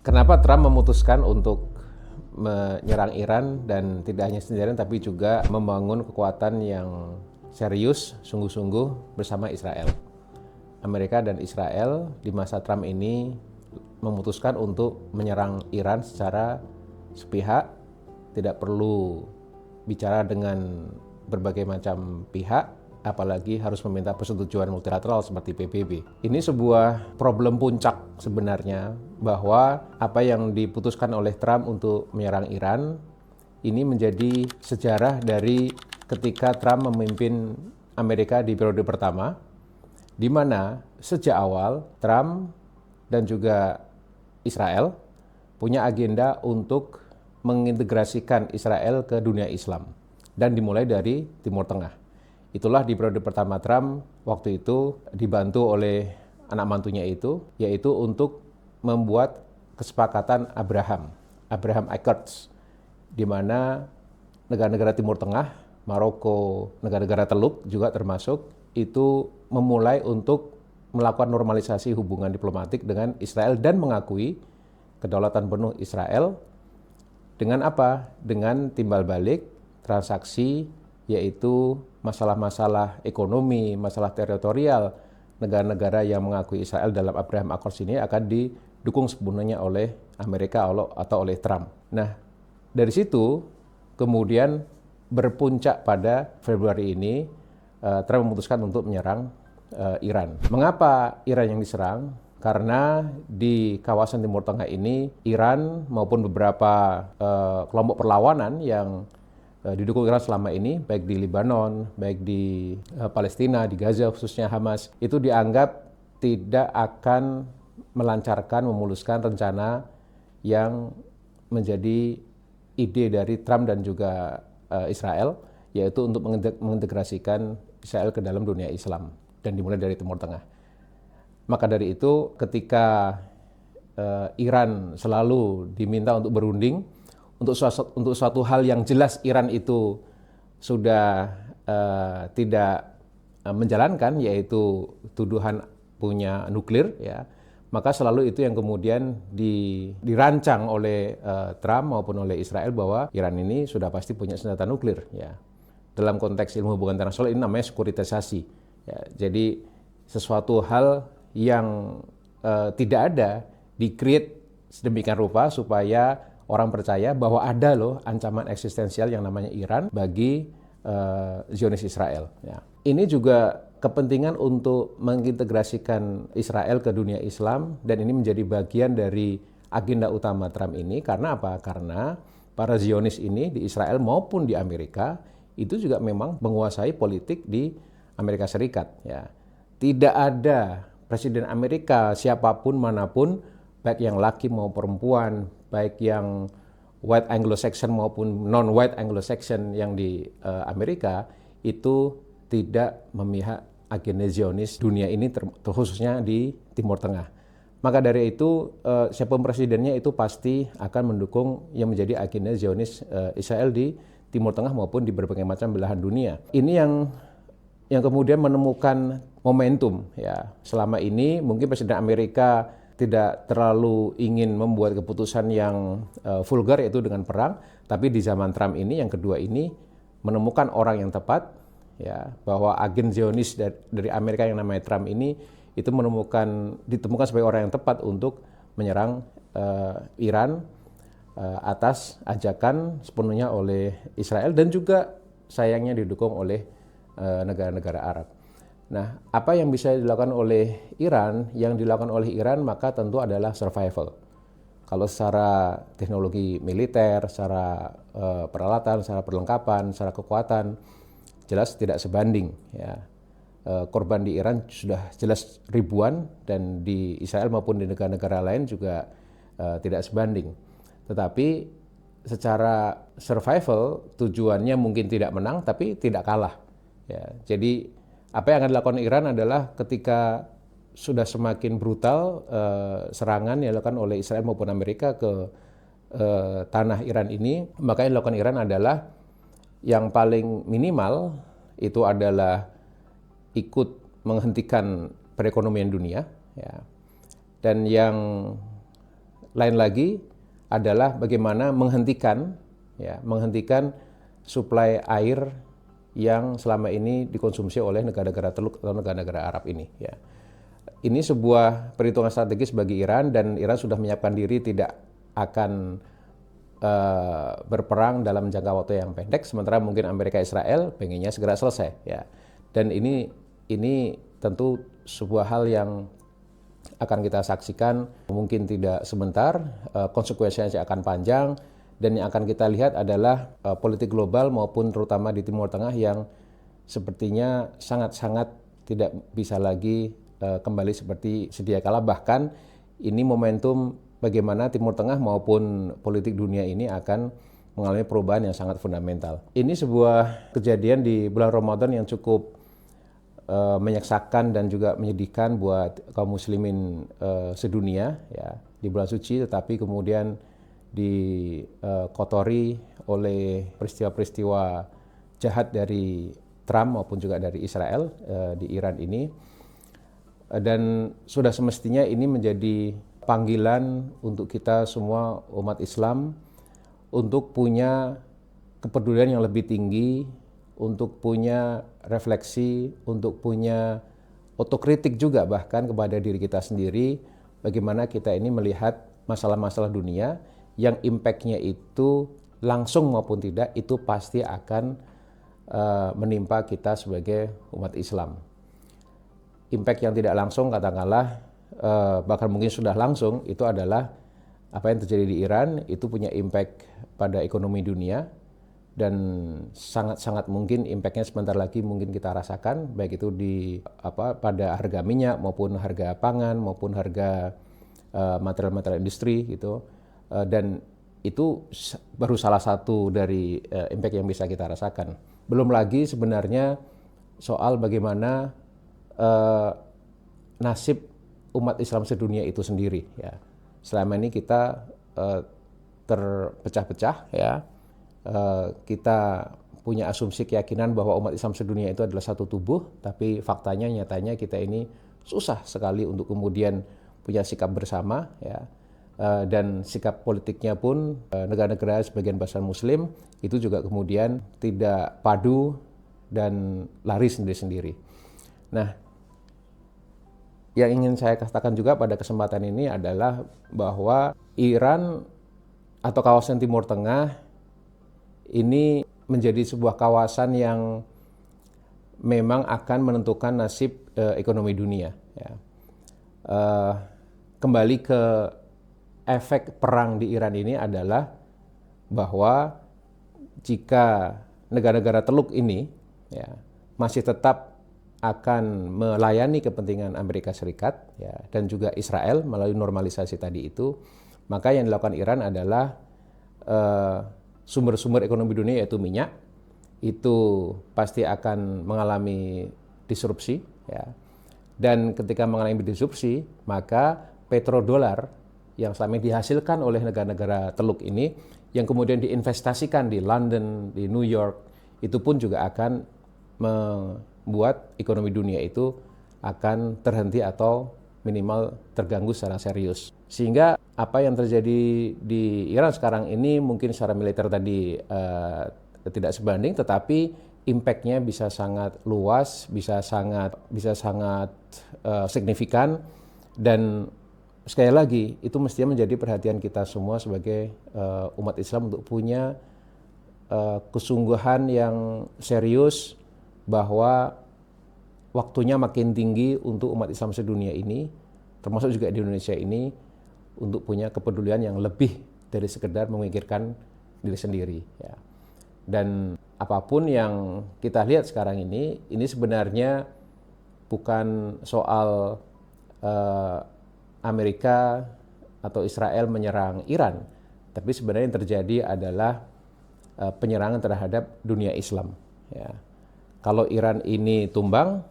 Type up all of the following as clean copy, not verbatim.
Kenapa Trump memutuskan untuk menyerang Iran dan tidak hanya sendirian tapi juga membangun kekuatan yang serius, sungguh-sungguh bersama Israel. Amerika dan Israel di masa Trump ini memutuskan untuk menyerang Iran secara sepihak, tidak perlu bicara dengan berbagai macam pihak, apalagi harus meminta persetujuan multilateral seperti PBB. Ini sebuah problem puncak sebenarnya, bahwa apa yang diputuskan oleh Trump untuk menyerang Iran ini menjadi sejarah dari ketika Trump memimpin Amerika di periode pertama, di mana sejak awal Trump dan juga Israel punya agenda untuk mengintegrasikan Israel ke dunia Islam dan dimulai dari Timur Tengah. Itulah di periode pertama Trump waktu itu dibantu oleh anak mantunya itu, yaitu untuk membuat kesepakatan Abraham Accords, di mana negara-negara Timur Tengah, Maroko, negara-negara Teluk juga termasuk, itu memulai untuk melakukan normalisasi hubungan diplomatik dengan Israel dan mengakui kedaulatan penuh Israel dengan apa? Dengan timbal balik transaksi, yaitu masalah-masalah ekonomi, masalah teritorial negara-negara yang mengakui Israel dalam Abraham Accords ini akan didukung sepenuhnya oleh Amerika atau oleh Trump. Nah, dari situ kemudian berpuncak pada Februari ini Trump memutuskan untuk menyerang Iran. Mengapa Iran yang diserang? Karena di kawasan Timur Tengah ini Iran maupun beberapa kelompok perlawanan yang didukung Iran selama ini, baik di Lebanon, baik di Palestina, di Gaza khususnya Hamas, itu dianggap tidak akan melancarkan, memuluskan rencana yang menjadi ide dari Trump dan juga Israel, yaitu untuk mengintegrasikan Israel ke dalam dunia Islam dan dimulai dari Timur Tengah. Maka dari itu ketika Iran selalu diminta untuk berunding untuk suatu hal yang jelas Iran itu sudah tidak menjalankan, yaitu tuduhan punya nuklir, ya, maka selalu itu yang kemudian dirancang oleh Trump maupun oleh Israel bahwa Iran ini sudah pasti punya senjata nuklir, ya. Dalam konteks ilmu hubungan internasional ini namanya sekuritisasi, ya. Jadi sesuatu hal yang tidak ada di-create sedemikian rupa supaya orang percaya bahwa ada loh ancaman eksistensial yang namanya Iran bagi Zionis Israel, ya. Ini juga kepentingan untuk mengintegrasikan Israel ke dunia Islam, dan ini menjadi bagian dari agenda utama Trump ini. Karena apa? Karena para Zionis ini di Israel maupun di Amerika itu juga memang menguasai politik di Amerika Serikat, ya. Tidak ada presiden Amerika siapapun manapun, baik yang laki maupun perempuan, baik yang white Anglo-Saxon maupun non-white Anglo-Saxon yang di Amerika, itu tidak memihak agenda Zionis dunia ini, terkhususnya di Timur Tengah. Maka dari itu siapapun presidennya itu pasti akan mendukung yang menjadi agenda Zionis Israel di Timur Tengah maupun di berbagai macam belahan dunia. Ini yang kemudian menemukan momentum, ya. Selama ini mungkin Presiden Amerika tidak terlalu ingin membuat keputusan yang vulgar, yaitu dengan perang, tapi di zaman Trump ini yang kedua ini menemukan orang yang tepat, ya, bahwa agen Zionis dari Amerika yang namanya Trump ini itu ditemukan sebagai orang yang tepat untuk menyerang Iran atas ajakan sepenuhnya oleh Israel dan juga sayangnya didukung oleh negara-negara Arab. Nah, apa yang bisa dilakukan oleh Iran? Yang dilakukan oleh Iran maka tentu adalah survival. Kalau secara teknologi militer, secara peralatan, secara perlengkapan, secara kekuatan, jelas tidak sebanding, ya. Korban di Iran sudah jelas ribuan, dan di Israel maupun di negara-negara lain juga tidak sebanding. Tetapi secara survival tujuannya mungkin tidak menang, tapi tidak kalah, ya. Jadi apa yang akan dilakukan Iran adalah ketika sudah semakin brutal serangan yang dilakukan oleh Israel maupun Amerika ke tanah Iran ini, maka yang dilakukan Iran adalah yang paling minimal itu adalah ikut menghentikan perekonomian dunia, ya. Dan yang lain lagi adalah bagaimana menghentikan suplai air yang selama ini dikonsumsi oleh negara-negara Teluk atau negara-negara Arab ini. Ya. Ini sebuah perhitungan strategis bagi Iran, dan Iran sudah menyiapkan diri tidak akan berperang dalam jangka waktu yang pendek, sementara mungkin Amerika Israel pengennya segera selesai. Ya. Dan ini tentu sebuah hal yang akan kita saksikan mungkin tidak sebentar, konsekuensinya akan panjang, dan yang akan kita lihat adalah politik global maupun terutama di Timur Tengah yang sepertinya sangat-sangat tidak bisa lagi kembali seperti sedia kala. Bahkan ini momentum bagaimana Timur Tengah maupun politik dunia ini akan mengalami perubahan yang sangat fundamental. Ini sebuah kejadian di bulan Ramadan yang cukup menyaksakan dan juga menyedihkan buat kaum muslimin sedunia ya, di bulan suci, tetapi kemudian dikotori oleh peristiwa-peristiwa jahat dari Trump maupun juga dari Israel di Iran ini. Dan sudah semestinya ini menjadi panggilan untuk kita semua umat Islam untuk punya kepedulian yang lebih tinggi, untuk punya refleksi, untuk punya otokritik juga bahkan kepada diri kita sendiri, bagaimana kita ini melihat masalah-masalah dunia yang impact-nya itu langsung maupun tidak, itu pasti akan menimpa kita sebagai umat Islam. Impact yang tidak langsung katakanlah, bahkan mungkin sudah langsung, itu adalah apa yang terjadi di Iran, itu punya impact pada ekonomi dunia, dan sangat-sangat mungkin impact-nya sebentar lagi mungkin kita rasakan, baik itu pada harga minyak maupun harga pangan maupun harga material-material industri gitu. Dan itu baru salah satu dari impact yang bisa kita rasakan. Belum lagi sebenarnya soal bagaimana nasib umat Islam sedunia itu sendiri ya. Selama ini kita terpecah-pecah ya. Kita punya asumsi keyakinan bahwa umat Islam sedunia itu adalah satu tubuh, tapi faktanya nyatanya kita ini susah sekali untuk kemudian punya sikap bersama ya. Dan sikap politiknya pun negara-negara sebagian besar Muslim itu juga kemudian tidak padu dan lari sendiri-sendiri. Nah, yang ingin saya katakan juga pada kesempatan ini adalah bahwa Iran atau kawasan Timur Tengah ini menjadi sebuah kawasan yang memang akan menentukan nasib ekonomi dunia. Ya. Kembali ke efek perang di Iran ini adalah bahwa jika negara-negara Teluk ini ya, masih tetap akan melayani kepentingan Amerika Serikat ya, dan juga Israel melalui normalisasi tadi itu, maka yang dilakukan Iran adalah sumber-sumber ekonomi dunia yaitu minyak itu pasti akan mengalami disrupsi ya. Dan ketika mengalami disrupsi, maka petrodolar yang selama ini dihasilkan oleh negara-negara Teluk ini yang kemudian diinvestasikan di London, di New York, itu pun juga akan membuat ekonomi dunia itu akan terhenti atau minimal terganggu secara serius. Sehingga apa yang terjadi di Iran sekarang ini mungkin secara militer tadi tidak sebanding, tetapi impact-nya bisa sangat luas, bisa sangat signifikan, dan sekali lagi itu mestinya menjadi perhatian kita semua sebagai umat Islam untuk punya kesungguhan yang serius bahwa waktunya makin tinggi untuk umat Islam sedunia ini, termasuk juga di Indonesia ini, untuk punya kepedulian yang lebih dari sekedar memikirkan diri sendiri. Ya. Dan apapun yang kita lihat sekarang ini sebenarnya bukan soal Amerika atau Israel menyerang Iran, tapi sebenarnya yang terjadi adalah penyerangan terhadap dunia Islam. Ya. Kalau Iran ini tumbang,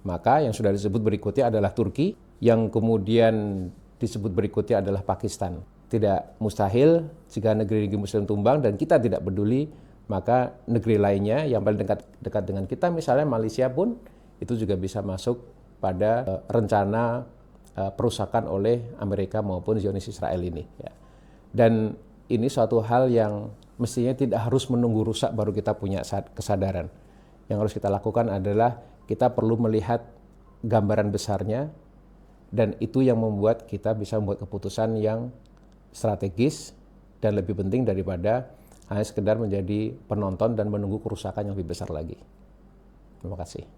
maka yang sudah disebut berikutnya adalah Turki, yang kemudian disebut berikutnya adalah Pakistan. Tidak mustahil jika negeri-negeri Muslim tumbang dan kita tidak peduli, maka negeri lainnya yang paling dekat dengan kita, misalnya Malaysia pun, itu juga bisa masuk pada rencana perusakan oleh Amerika maupun Zionis Israel ini. Ya. Dan ini suatu hal yang mestinya tidak harus menunggu rusak baru kita punya kesadaran. Yang harus kita lakukan adalah kita perlu melihat gambaran besarnya, dan itu yang membuat kita bisa membuat keputusan yang strategis dan lebih penting daripada hanya sekedar menjadi penonton dan menunggu kerusakan yang lebih besar lagi. Terima kasih.